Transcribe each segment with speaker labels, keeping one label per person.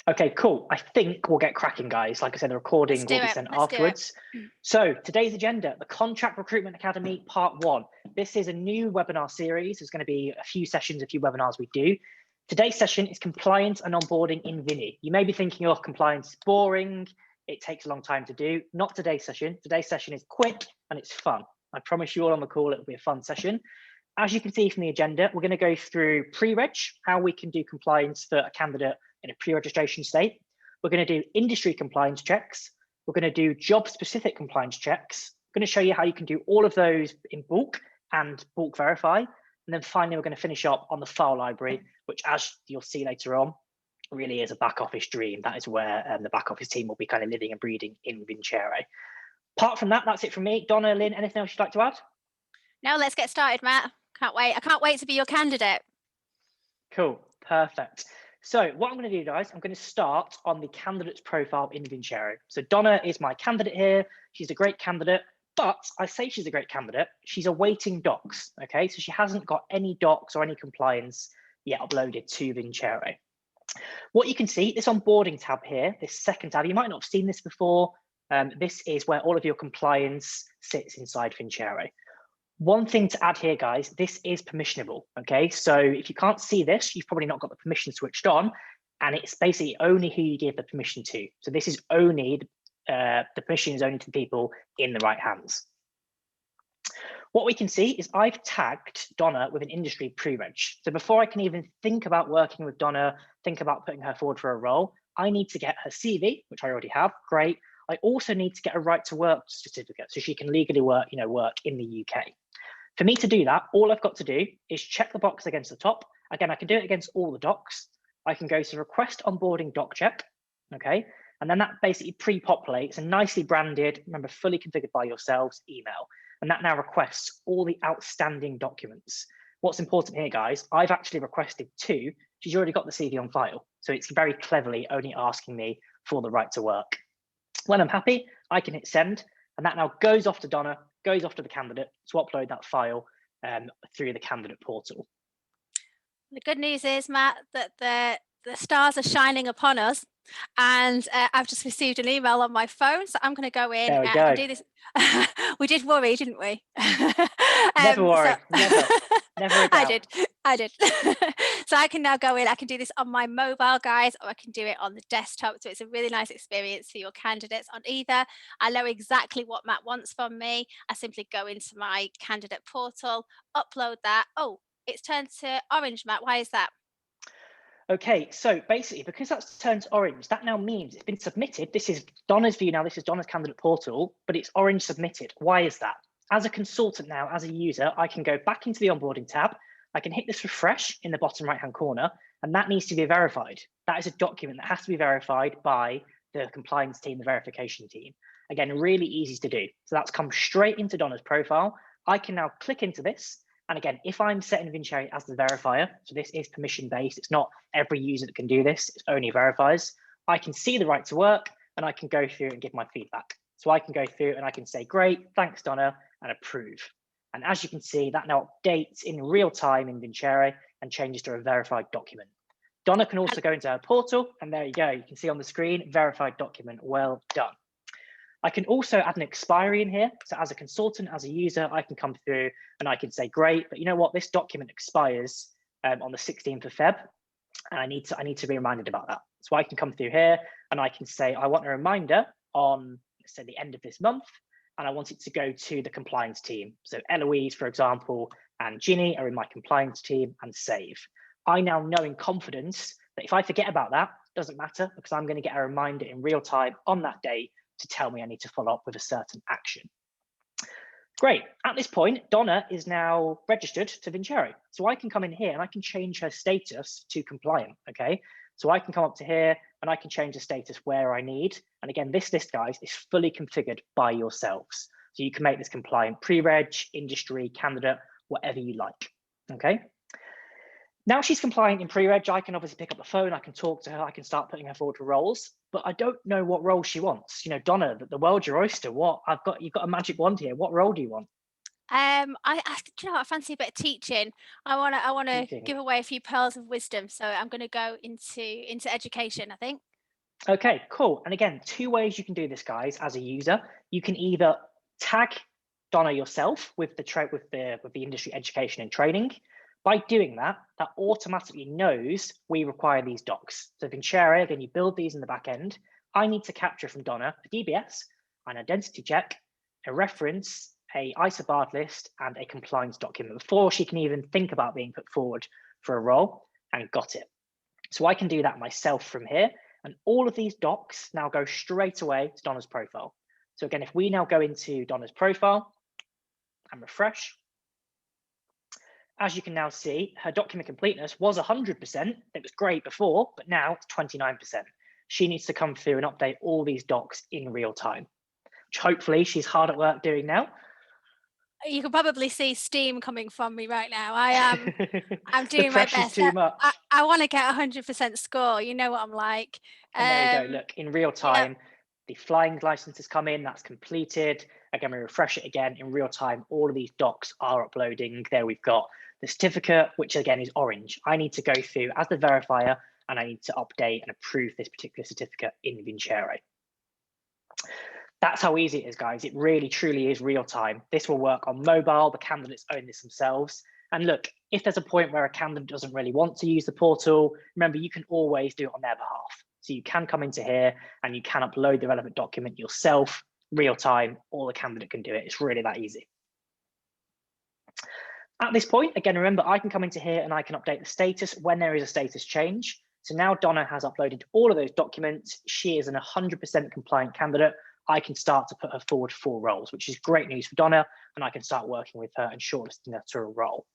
Speaker 1: Okay, cool. I think we'll get cracking, guys. Like I said, the recording will be sent afterwards. So today's agenda, the Contract Recruitment Academy Part 1. This is a new webinar series. There's going to be a few sessions, a few webinars we do. Today's session is compliance and onboarding in Vinny. You may be thinking, oh, compliance is boring. It takes a long time to do. Not today's session. Today's session is quick and it's fun. I promise you all on the call, it'll be a fun session. As you can see from the agenda, we're going to go through pre-reg, how we can do compliance for a candidate in a pre-registration state. We're going to do industry compliance checks. We're going to do job-specific compliance checks. I'm going to show you how you can do all of those in bulk and bulk verify. And then finally, we're going to finish up on the file library, which, as you'll see later on, really is a back office dream. That is where the back office team will be kind of living and breathing in Vincere. Apart from that, that's it from me. Donna, Lynn, anything else you'd like to add?
Speaker 2: No, let's get started, Matt. Can't wait. I can't wait to be your candidate.
Speaker 1: Cool, perfect. So what I'm going to do, guys, I'm going to start on the candidate's profile in Vincere. So Donna is my candidate here. She's a great candidate, but I say she's a great candidate. She's awaiting docs, okay? So she hasn't got any docs or any compliance yet uploaded to Vincere. What you can see, this onboarding tab here, this second tab, you might not have seen this before. This is where all of your compliance sits inside Vincere. One thing to add here, guys, this is permissionable, okay? So if you can't see this, you've probably not got the permission switched on, and it's basically only who you give the permission to. So this is only, the permission is only to the people in the right hands. What we can see is I've tagged Donna with an industry pre-reg. So before I can even think about working with Donna, think about putting her forward for a role, I need to get her CV, which I already have, great. I also need to get a right to work certificate so she can legally work, work in the UK. For me to do that, all I've got to do is check the box against the top. Again, I can do it against all the docs. I can go to request onboarding doc check, okay? And then that basically pre-populates a nicely branded, remember, fully configured by yourselves email. And that now requests all the outstanding documents. What's important here, guys, I've actually requested 2. She's already got the CV on file. So it's very cleverly only asking me for the right to work. When I'm happy, I can hit send, and that now goes off to Donna, goes off to the candidate to upload that file through the candidate portal.
Speaker 2: The good news is, Matt, that the stars are shining upon us, and I've just received an email on my phone, so I'm going to go in and do this. We did worry, didn't we?
Speaker 1: Never worry, never a doubt.
Speaker 2: I did. So I can now go in, I can do this on my mobile, guys, or I can do it on the desktop. So it's a really nice experience for your candidates on either. I know exactly what Matt wants from me. I simply go into my candidate portal, upload that. Oh, it's turned to orange, Matt. Why is that?
Speaker 1: Okay, so basically, because that's turned orange, that now means it's been submitted. This is Donna's view now, this is Donna's candidate portal, but it's orange submitted. Why is that? As a consultant now, as a user, I can go back into the onboarding tab. I can hit this refresh in the bottom right-hand corner, and that needs to be verified. That is a document that has to be verified by the compliance team, the verification team. Again, really easy to do. So that's come straight into Donna's profile. I can now click into this. And again, if I'm setting Vincere as the verifier, so this is permission-based, it's not every user that can do this, it's only verifiers, I can see the right to work and I can go through and give my feedback. So I can go through and I can say, great, thanks, Donna, and approve. And as you can see, that now updates in real time in Vincere and changes to a verified document. Donna can also go into her portal, and there you go. You can see on the screen, verified document, well done. I can also add an expiry in here. So as a consultant, as a user, I can come through and I can say, great, but you know what? This document expires on the 16th of Feb, and I need to be reminded about that. So I can come through here and I can say, I want a reminder on, let's say, the end of this month, and I want it to go to the compliance team. So Eloise, for example, and Ginny are in my compliance team, and save. I now know in confidence that if I forget about that, it doesn't matter, because I'm going to get a reminder in real time on that day to tell me I need to follow up with a certain action. Great. At this point, Donna is now registered to Vincere. So I can come in here and I can change her status to compliant, okay? So I can come up to here and I can change the status where I need. And again, this list, guys, is fully configured by yourselves. So you can make this compliant pre-reg, industry, candidate, whatever you like, okay? Now she's compliant in pre-reg, I can obviously pick up the phone, I can talk to her, I can start putting her forward for roles, but I don't know what role she wants. Donna, the world's your oyster. You've got a magic wand here. What role do you want?
Speaker 2: I fancy a bit of teaching. I want to give away a few pearls of wisdom. So I'm going to go into education, I think.
Speaker 1: Okay, cool. And again, two ways you can do this, guys, as a user. You can either tag Donna yourself with the industry education and training. By doing that, that automatically knows we require these docs. So Vincere, again, you build these in the back end. I need to capture from Donna a DBS, an identity check, a reference, a ISA list, and a compliance document before she can even think about being put forward for a role, and got it. So I can do that myself from here. And all of these docs now go straight away to Donna's profile. So again, if we now go into Donna's profile and refresh, as you can now see, her document completeness was 100%. It was great before, but now it's 29%. She needs to come through and update all these docs in real time, which hopefully she's hard at work doing now.
Speaker 2: You can probably see steam coming from me right now. I'm doing my best.
Speaker 1: Too much.
Speaker 2: I want to get 100% score. You know what I'm like.
Speaker 1: And there you go. Look, in real time, the flying license has come in. That's completed. Again, we refresh it again in real time. All of these docs are uploading. There we've got the certificate, which again is orange. I need to go through as the verifier, and I need to update and approve this particular certificate in Vincere. That's how easy it is, guys. It really, truly is real time. This will work on mobile. The candidates own this themselves. And look, if there's a point where a candidate doesn't really want to use the portal, remember, you can always do it on their behalf. So you can come into here and you can upload the relevant document yourself, real time, or the candidate can do it. It's really that easy. At this point, again, remember, I can come into here and I can update the status when there is a status change. So now Donna has uploaded all of those documents. She is an 100% compliant candidate. I can start to put her forward for roles, which is great news for Donna, and I can start working with her and shortlisting her to a role.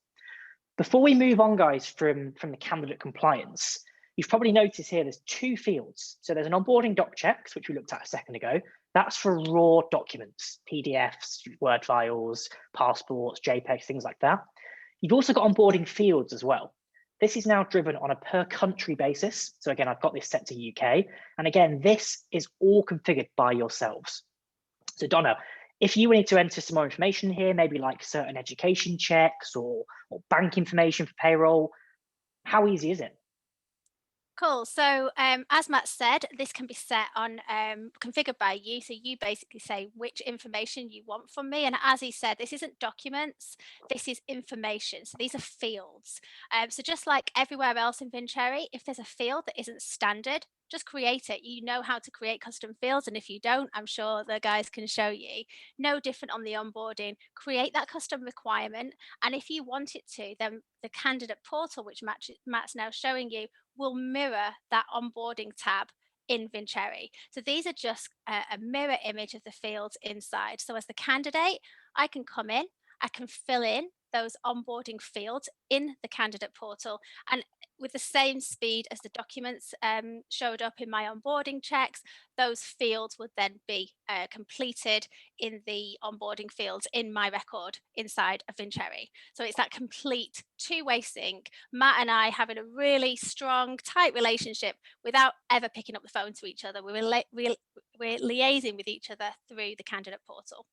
Speaker 1: Before we move on, guys, from the candidate compliance, you've probably noticed here there's two fields. So there's an onboarding doc checks, which we looked at a second ago. That's for raw documents, PDFs, Word files, passports, JPEGs, things like that. You've also got onboarding fields as well. This is now driven on a per country basis. So again, I've got this set to UK. And again, this is all configured by yourselves. So Donna, if you need to enter some more information here, maybe like certain education checks or bank information for payroll, how easy is it?
Speaker 2: Cool. So as Matt said, this can be set on configured by you. So you basically say which information you want from me. And as he said, this isn't documents, this is information. So these are fields. So just like everywhere else in Vincere, if there's a field that isn't standard, just create it. You know how to create custom fields. And if you don't, I'm sure the guys can show you. No different on the onboarding. Create that custom requirement. And if you want it to, then the candidate portal, which Matt's now showing you, will mirror that onboarding tab in Vincere. So these are just a mirror image of the fields inside. So as the candidate, I can come in, I can fill in those onboarding fields in the candidate portal, and with the same speed as the documents showed up in my onboarding checks, those fields would then be completed in the onboarding fields in my record inside of Vincere. So it's that complete two-way sync. Matt and I having a really strong, tight relationship without ever picking up the phone to each other. We're liaising with each other through the candidate portal.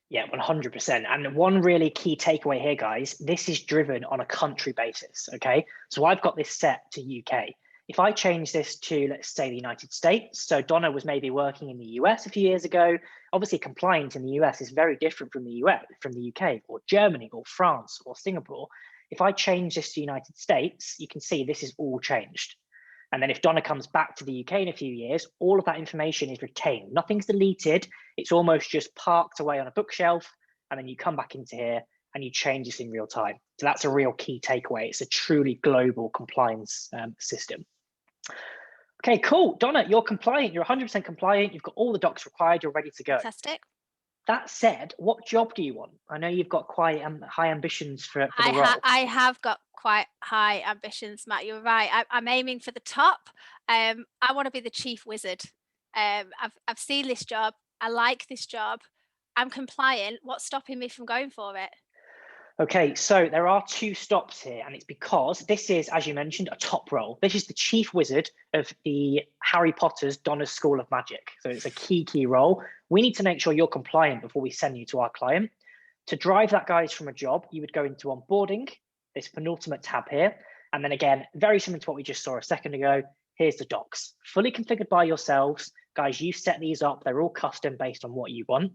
Speaker 1: Yeah, 100%. And one really key takeaway here, guys, this is driven on a country basis, okay? So I've got this set to UK. If I change this to, let's say, the United States, so Donna was maybe working in the US a few years ago, obviously compliance in the US is very different from the UK or Germany or France or Singapore. If I change this to United States, you can see this is all changed. And then if Donna comes back to the UK in a few years, all of that information is retained. Nothing's deleted. It's almost just parked away on a bookshelf. And then you come back into here and you change this in real time. So that's a real key takeaway. It's a truly global compliance system. Okay, cool. Donna, you're compliant. You're 100% compliant. You've got all the docs required. You're ready to go.
Speaker 2: Fantastic.
Speaker 1: That said, what job do you want? I know you've got quite high ambitions for the role.
Speaker 2: I have got quite high ambitions, Matt. You're right. I'm aiming for the top. I want to be the chief wizard. I've seen this job. I like this job. I'm compliant. What's stopping me from going for it?
Speaker 1: Okay, so there are two stops here, and it's because this is, as you mentioned, a top role. This is the chief wizard of the Harry Potter's Donna's School of Magic. So it's a key role. We need to make sure you're compliant before we send you to our client. To drive that, guys, from a job, you would go into onboarding, this penultimate tab here. And then again, very similar to what we just saw a second ago, here's the docs, fully configured by yourselves. Guys, you set these up. They're all custom based on what you want.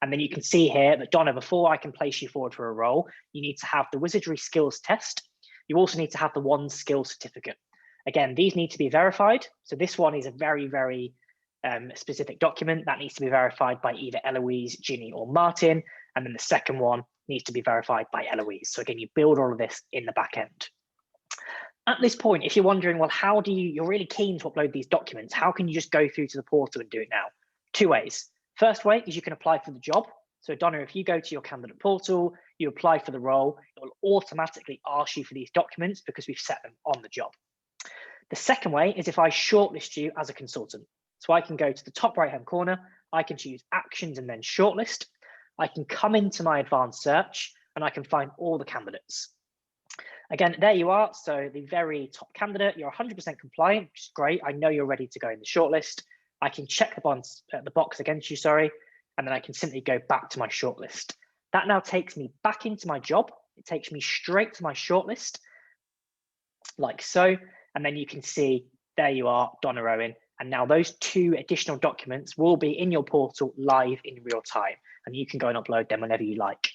Speaker 1: And then you can see here that, Donna, before I can place you forward for a role, you need to have the wizardry skills test. You also need to have the one skill certificate. Again, these need to be verified. So this one is a very, very specific document that needs to be verified by either Eloise, Ginny, or Martin. And then the second one needs to be verified by Eloise. So again, you build all of this in the back end. At this point, if you're wondering, well, how do you're really keen to upload these documents, how can you just go through to the portal and do it now? Two ways. First way is you can apply for the job. So Donna, if you go to your candidate portal, you apply for the role, it will automatically ask you for these documents because we've set them on the job. The second way is if I shortlist you as a consultant. So I can go to the top right-hand corner, I can choose actions and then shortlist. I can come into my advanced search and I can find all the candidates. Again, there you are. So the very top candidate, you're 100% compliant, which is great. I know you're ready to go in the shortlist. I can check the box against you, sorry, and then I can simply go back to my shortlist. That now takes me back into my job. It takes me straight to my shortlist, like so. And then you can see, there you are, Donna Owen. And now those two additional documents will be in your portal live in real time, and you can go and upload them whenever you like.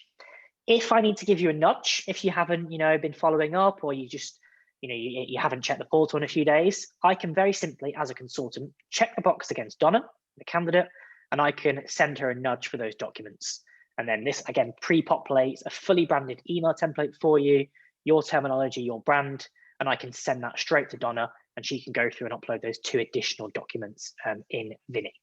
Speaker 1: If I need to give you a nudge, if you haven't, been following up, or you just, you haven't checked the portal in a few days, I can very simply, as a consultant, check the box against Donna, the candidate, and I can send her a nudge for those documents. And then this, again, pre-populates a fully branded email template for you, your terminology, your brand, and I can send that straight to Donna, and she can go through and upload those two additional documents in Vinny.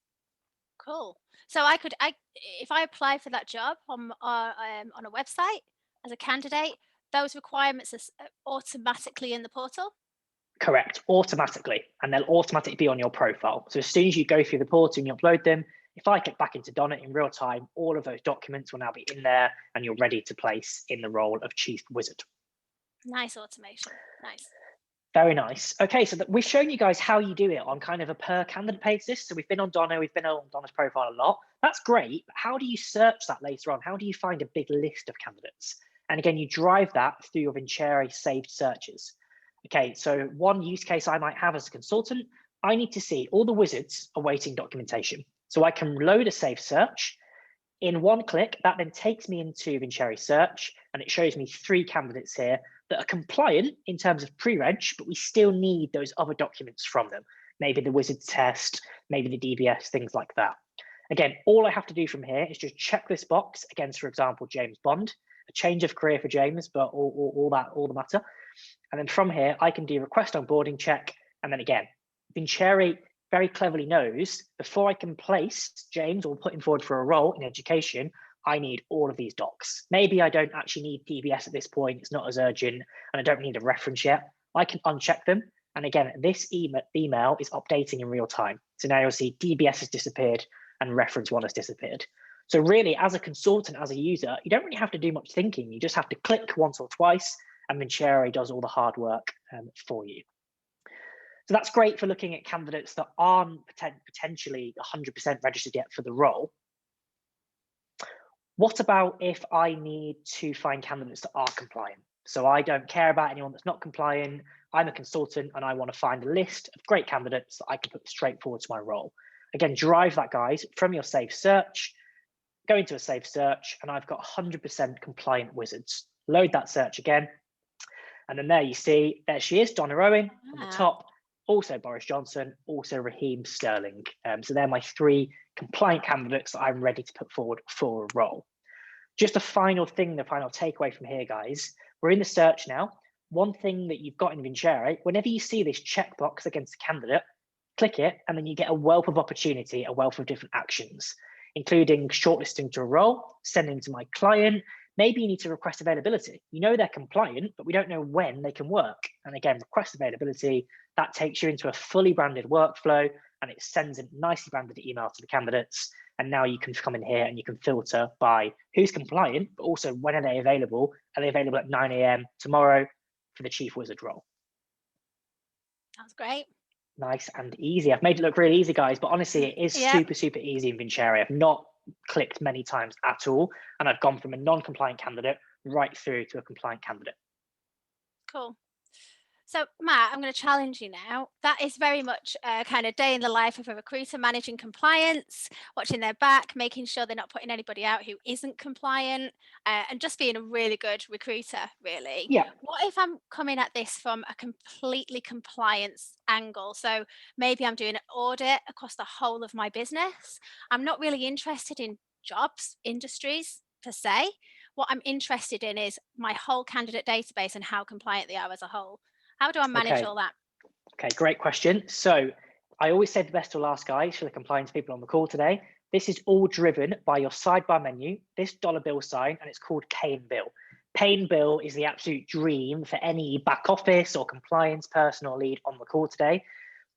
Speaker 2: Cool. So if I apply for that job on a website as a candidate, those requirements are automatically in the portal?
Speaker 1: Correct, automatically, and they'll automatically be on your profile. So as soon as you go through the portal and you upload them, if I click back into Donna in real time, all of those documents will now be in there and you're ready to place in the role of Chief Wizard.
Speaker 2: Nice automation, nice.
Speaker 1: Very nice. Okay, so we've shown you guys how you do it on kind of a per candidate basis. So we've been on Donna, we've been on Donna's profile a lot. That's great, but how do you search that later on? How do you find a big list of candidates? And again, you drive that through your Vincere saved searches. Okay, so one use case I might have as a consultant, I need to see all the wizards awaiting documentation. So I can load a saved search. In one click, that then takes me into Vincere search, and it shows me 3 candidates here that are compliant in terms of pre-reg, but we still need those other documents from them. Maybe the wizard test, maybe the DBS, things like that. Again, all I have to do from here is just check this box against, for example, James Bond, a change of career for James, but all the matter. And then from here, I can do request onboarding check. And then again, Vincere very cleverly knows before I can place James or put him forward for a role in education, I need all of these docs. Maybe I don't actually need DBS at this point. It's not as urgent and I don't need a reference yet. I can uncheck them. And again, this email is updating in real time. So now you'll see DBS has disappeared and reference 1 has disappeared. So really, as a consultant, as a user, you don't really have to do much thinking. You just have to click once or twice and Vincere does all the hard work for you. So that's great for looking at candidates that aren't potentially 100% registered yet for the role. What about if I need to find candidates that are compliant? So I don't care about anyone that's not compliant. I'm a consultant and I want to find a list of great candidates that I can put straight forward to my role. Again, drive that, guys, from your saved search, go into a saved search, and I've got 100% compliant wizards. Load that search again. And then there you see, there she is, Donna Owen on the top, also Boris Johnson, also Raheem Sterling. So they're my 3 compliant candidates that I'm ready to put forward for a role. Just a final thing, the final takeaway from here, guys, we're in the search now. One thing that you've got in Vincere, whenever you see this checkbox against a candidate, click it, and then you get a wealth of opportunity, a wealth of different actions, including shortlisting to a role, sending to my client. Maybe you need to request availability. You know they're compliant, but we don't know when they can work. And again, request availability, that takes you into a fully branded workflow and it sends a nicely branded email to the candidates. And now you can come in here and you can filter by who's compliant, but also when are they available? Are they available at 9 a.m. tomorrow for the Chief Wizard role?
Speaker 2: That's great.
Speaker 1: Nice and easy. I've made it look really easy, guys, but honestly, it is super, super easy in Vincere. I've not clicked many times at all, and I've gone from a non-compliant candidate right through to a compliant candidate.
Speaker 2: Cool. So, Matt, I'm going to challenge you now. That is very much a kind of day in the life of a recruiter, managing compliance, watching their back, making sure they're not putting anybody out who isn't compliant, and just being a really good recruiter, really.
Speaker 1: Yeah.
Speaker 2: What if I'm coming at this from a completely compliance angle? So maybe I'm doing an audit across the whole of my business. I'm not really interested in jobs, industries per se. What I'm interested in is my whole candidate database and how compliant they are as a whole. How do I manage
Speaker 1: Okay.
Speaker 2: all that?
Speaker 1: Okay, great question. So I always say the best will last, guys, for the compliance people on the call today. This is all driven by your sidebar menu, this dollar bill sign, and it's called Pay and Bill. Pay and Bill is the absolute dream for any back office or compliance person or lead on the call today.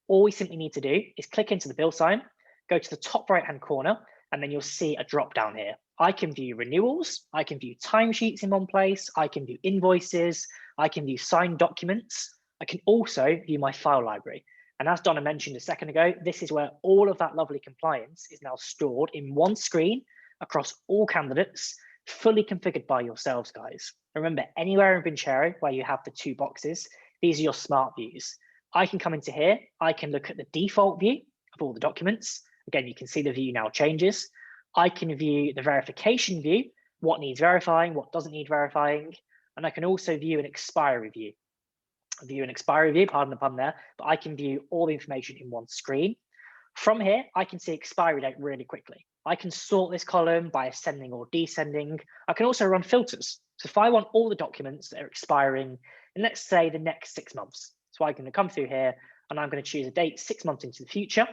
Speaker 1: All we simply need to do is click into the bill sign, go to the top right-hand corner, and then you'll see a drop down here. I can view renewals, I can view timesheets in one place, I can view invoices, I can view signed documents. I can also view my file library. And as Donna mentioned a second ago, this is where all of that lovely compliance is now stored in one screen across all candidates, fully configured by yourselves, guys. Remember, anywhere in Vincere where you have the two boxes, these are your smart views. I can come into here, I can look at the default view of all the documents. Again, you can see the view now changes. I can view the verification view, what needs verifying, what doesn't need verifying. And I can also view an expiry view. Pardon the pun there, but I can view all the information in one screen. From here, I can see expiry date really quickly. I can sort this column by ascending or descending. I can also run filters. So if I want all the documents that are expiring in, let's say, the next 6 months, so I'm going to come through here and I'm going to choose a date 6 months into the future.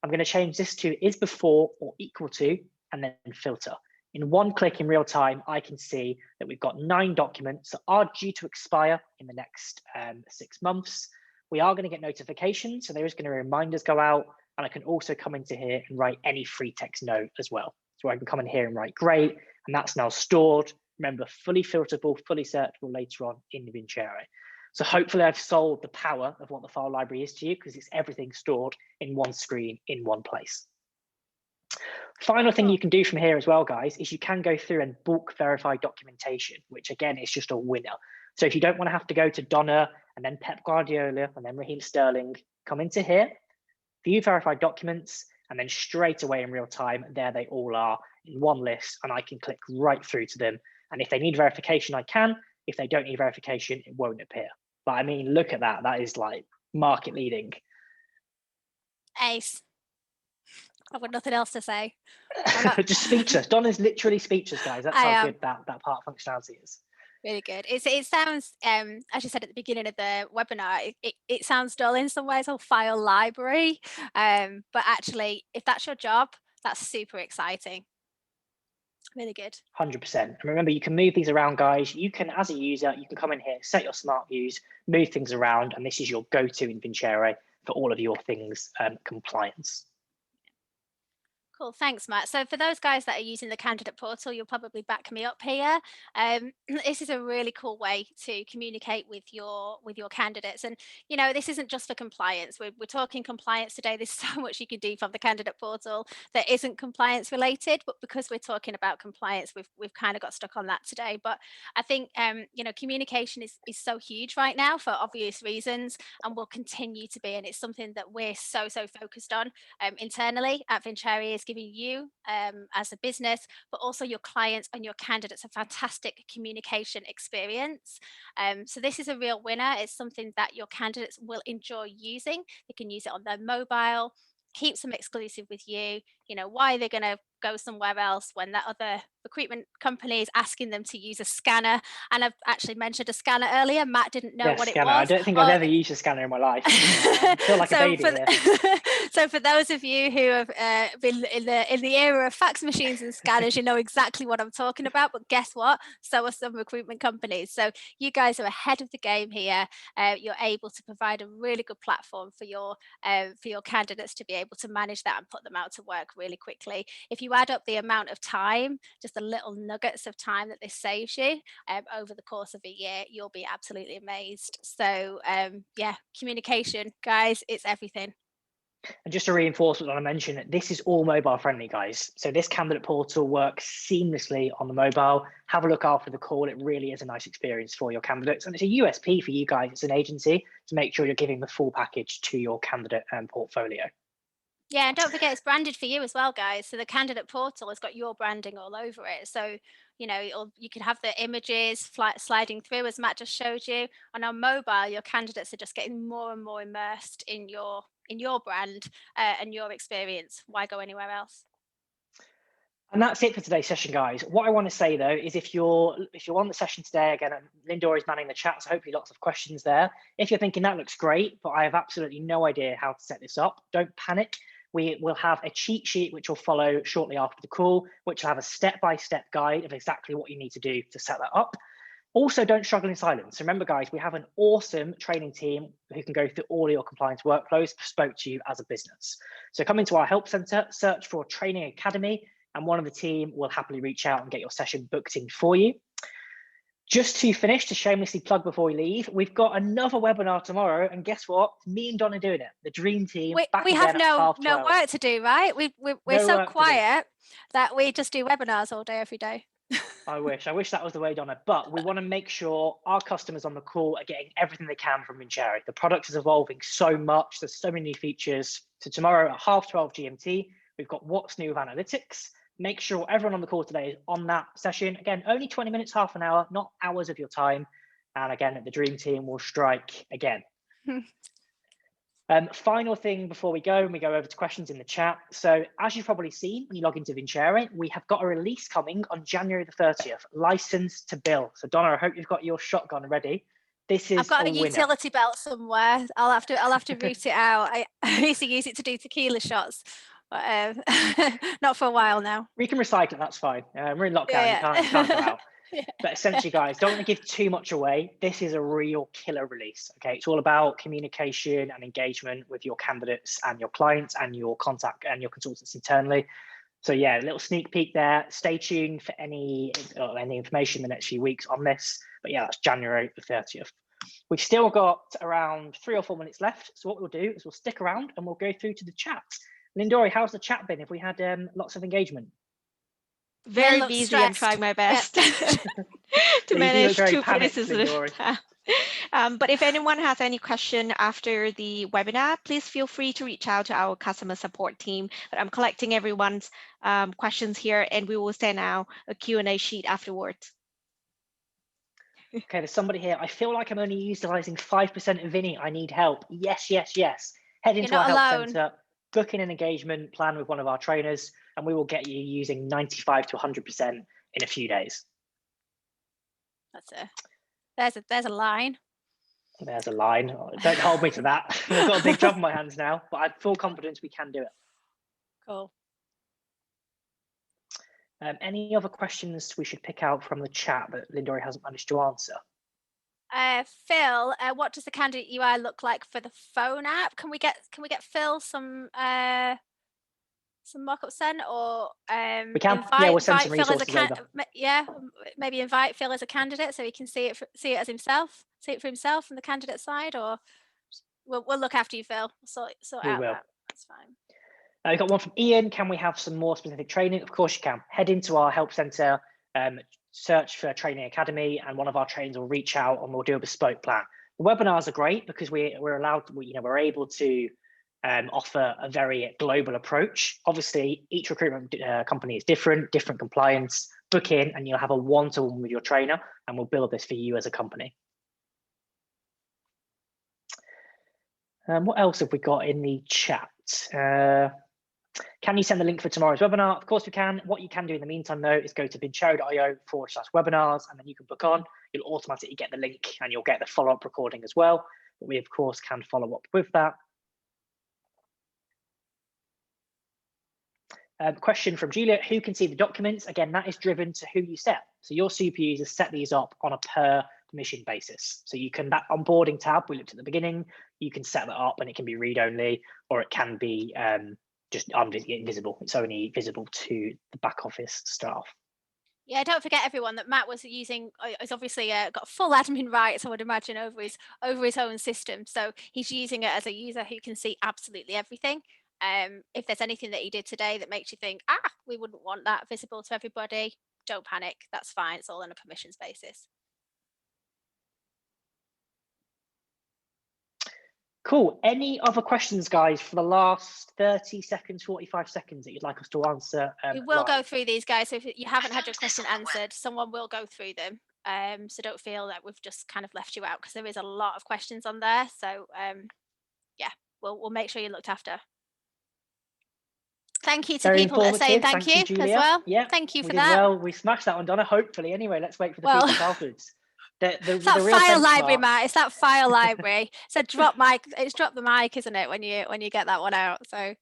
Speaker 1: I'm going to change this to is before or equal to, and then filter. In one click in real time, I can see that we've got 9 documents that are due to expire in the next 6 months. We are going to get notifications, so there is going to be reminders go out, and I can also come into here and write any free text note as well. So I can come in here and write great, and that's now stored. Remember, fully filterable, fully searchable later on in the Vincere. So hopefully I've sold the power of what the file library is to you, because it's everything stored in one screen in one place. Final thing you can do from here as well, guys, is you can go through and bulk verify documentation, which again is just a winner. So if you don't want to have to go to Donna and then Pep Guardiola and then Raheem Sterling, come into here, view verified documents, and then straight away in real time, there they all are in one list, and I can click right through to them. And if they need verification, I can. If they don't need verification, it won't appear. But I mean, look at that. That is like market leading.
Speaker 2: Ace. I've got nothing else to say.
Speaker 1: Just speechless. Donna's literally speechless, guys. That's how good that part of functionality is.
Speaker 2: Really good. It sounds, as you said at the beginning of the webinar, it sounds dull in some ways, whole file library. But actually, if that's your job, that's super exciting. Really good.
Speaker 1: 100%. And remember, you can move these around, guys. You can, as a user, you can come in here, set your smart views, move things around, and this is your go-to in Vincere for all of your things compliance.
Speaker 2: Cool, thanks, Matt. So for those guys that are using the candidate portal, you'll probably back me up here. This is a really cool way to communicate with your candidates. And, you know, this isn't just for compliance. We're talking compliance today. There's so much you can do from the candidate portal that isn't compliance related, but because we're talking about compliance, we've kind of got stuck on that today. But I think, you know, communication is so huge right now for obvious reasons, and will continue to be. And it's something that we're so focused on internally at Vincere, is giving you as a business, but also your clients and your candidates, a fantastic communication experience. So this is a real winner. It's something that your candidates will enjoy using. They can use it on their mobile, keeps them exclusive with you. You know, why they're going to go somewhere else when that other recruitment company is asking them to use a scanner. And I've actually mentioned a scanner earlier. Matt didn't know what
Speaker 1: scanner.
Speaker 2: it was.
Speaker 1: I don't think I've ever used a scanner in my life. I feel like a baby here.
Speaker 2: So for those of you who have been in the era of fax machines and scanners, you know exactly what I'm talking about. But guess what? So are some recruitment companies. So you guys are ahead of the game here. You're able to provide a really good platform for your candidates to be able to manage that and put them out to work really quickly. If you add up the amount of time, just the little nuggets of time that this saves you over the course of a year, you'll be absolutely amazed. So yeah, communication, guys, it's everything.
Speaker 1: And just to reinforce what I mentioned, this is all mobile friendly, guys. So this candidate portal works seamlessly on the mobile. Have a look after the call. It really is a nice experience for your candidates. And it's a USP for you guys as an agency to make sure you're giving the full package to your candidate portfolio.
Speaker 2: Yeah, and don't forget it's branded for you as well, guys. So the candidate portal has got your branding all over it. So, you can have the images sliding through as Matt just showed you. And on mobile, your candidates are just getting more and more immersed in your brand and your experience. Why go anywhere else?
Speaker 1: And that's it for today's session, guys. What I want to say though is if you're on the session today, again, Lindor is manning the chat, so hopefully lots of questions there. If you're thinking that looks great, but I have absolutely no idea how to set this up, don't panic. We will have a cheat sheet which will follow shortly after the call, which will have a step-by-step guide of exactly what you need to do to set that up. Also, don't struggle in silence. Remember, guys, we have an awesome training team who can go through all your compliance workflows bespoke to you as a business. So come into our help center, search for Training Academy, and one of the team will happily reach out and get your session booked in for you. Just to finish, to shamelessly plug before we leave, we've got another webinar tomorrow, and guess what? Me and Don are doing it. The dream team.
Speaker 2: We have no work to do, right? We're so quiet that we just do webinars all day, every day.
Speaker 1: I wish that was the way, Donna, but we want to make sure our customers on the call are getting everything they can from Vincere. The product is evolving so much. There's so many new features. So tomorrow at 12:30 GMT, we've got what's new with analytics. Make sure everyone on the call today is on that session. Again, only 20 minutes, half an hour, not hours of your time. And again, the dream team will strike again. Final thing before we go, and we go over to questions in the chat. So as you've probably seen when you log into Vincere, we have got a release coming on January the 30th, license to bill. So Donna, I hope you've got your shotgun ready. This is
Speaker 2: I've got a
Speaker 1: winner.
Speaker 2: utility belt somewhere. I'll have to root it out. I used to use it to do tequila shots, but not for a while now.
Speaker 1: We can recycle it, that's fine. We're in lockdown, you can't go out. Yeah. But essentially, guys, don't want to give too much away. This is a real killer release. Okay, it's all about communication and engagement with your candidates and your clients and your contact and your consultants internally. So yeah, a little sneak peek there. Stay tuned for any information in the next few weeks on this. But yeah, that's January the 30th. We've still got around 3 or 4 minutes left. So what we'll do is we'll stick around and we'll go through to the chat. Lindori, how's the chat been? Have we had lots of engagement?
Speaker 3: Very busy. Stressed. I'm trying my best to manage 2 places. But if anyone has any question after the webinar, please feel free to reach out to our customer support team. But I'm collecting everyone's questions here, and we will send out a Q&A sheet afterwards.
Speaker 1: Okay, there's somebody here. I feel like I'm only utilizing 5% of Vinny. I need help. Yes, yes, yes. Head into our help center, book in an engagement plan with one of our trainers, and we will get you using 95 to 100% in a few days.
Speaker 2: There's a line.
Speaker 1: There's a line. Don't hold me to that. I've got a big job in my hands now, but I have full confidence we can do it.
Speaker 2: Cool.
Speaker 1: Any other questions we should pick out from the chat that Lindori hasn't managed to answer?
Speaker 2: Phil, what does the candidate UI look like for the phone app? Can we get Phil some mock-up sent, or
Speaker 1: we can. Yeah, we'll send some resources over.
Speaker 2: Yeah, maybe invite Phil as a candidate so he can see it as himself, see it for himself from the candidate side, or we'll look after you, Phil. Sort out that. That's fine.
Speaker 1: We've got one from Ian. Can we have some more specific training? Of course you can. Head into our help center, search for Training Academy, and one of our trainers will reach out and we'll do a bespoke plan. The webinars are great because we're able to offer a very global approach. Obviously, each recruitment company is different compliance. Book in and you'll have a one-to-one with your trainer, and we'll build this for you as a company. What else have we got in the chat? Can you send the link for tomorrow's webinar? Of course we can. What you can do in the meantime, though, is go to vincere.io/webinars, and then you can book on. You'll automatically get the link and you'll get the follow-up recording as well. But we, of course, can follow up with that. Question from Julia, who can see the documents? Again, that is driven to who you set. So your super users set these up on a per permission basis. So you can, that onboarding tab we looked at the beginning, you can set that up and it can be read only, or it can be just invisible. It's only visible to the back office staff.
Speaker 2: Yeah, don't forget everyone that Matt was using is obviously got full admin rights, I would imagine, over his own system. So he's using it as a user who can see absolutely everything. If there's anything that he did today that makes you think, we wouldn't want that visible to everybody, don't panic. That's fine. It's all on a permissions basis.
Speaker 1: Cool. Any other questions, guys, for the last 30 seconds, 45 seconds that you'd like us to answer?
Speaker 2: We will go through these, guys. So if you haven't had your question answered, someone will go through them. So don't feel that we've just kind of left you out, because there is a lot of questions on there. So yeah, we'll make sure you're looked after. Thank you to people that are saying thank you as well.
Speaker 1: Yeah,
Speaker 2: thank you for that.
Speaker 1: Well, we smashed that one, Donna. Hopefully, anyway. Let's wait for the feedback afterwards.
Speaker 2: It's that file library, Matt. It's that file library. So drop mic. It's drop the mic, isn't it? When you get that one out. So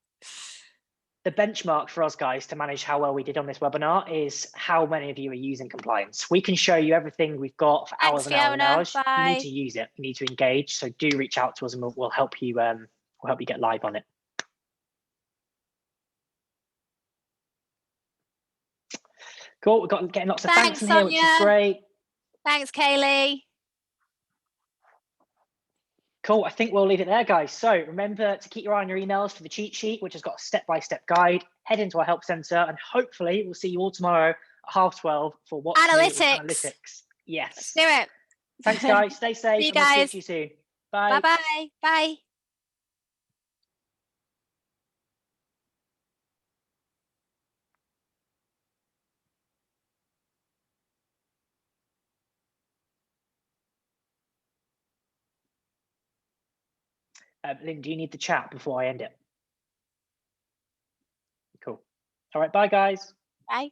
Speaker 1: the benchmark for us, guys, to manage how well we did on this webinar is how many of you are using compliance. We can show you everything we've got for hours and hours and hours. You need to use it. You need to engage. So do reach out to us, and we'll help you. We'll help you get live on it. Cool. We've got getting lots of thanks in here, which is great.
Speaker 2: Thanks, Kaylee.
Speaker 1: Cool. I think we'll leave it there, guys. So remember to keep your eye on your emails for the cheat sheet, which has got a step-by-step guide. Head into our help center, and hopefully we'll see you all tomorrow at 12:30 for what's analytics. Yes.
Speaker 2: Let's do it.
Speaker 1: Thanks, guys. Stay safe.
Speaker 2: See you guys.
Speaker 1: We'll see you soon. Bye.
Speaker 2: Bye-bye. Bye.
Speaker 1: Lynn, do you need the chat before I end it? Cool. All right. Bye, guys.
Speaker 2: Bye.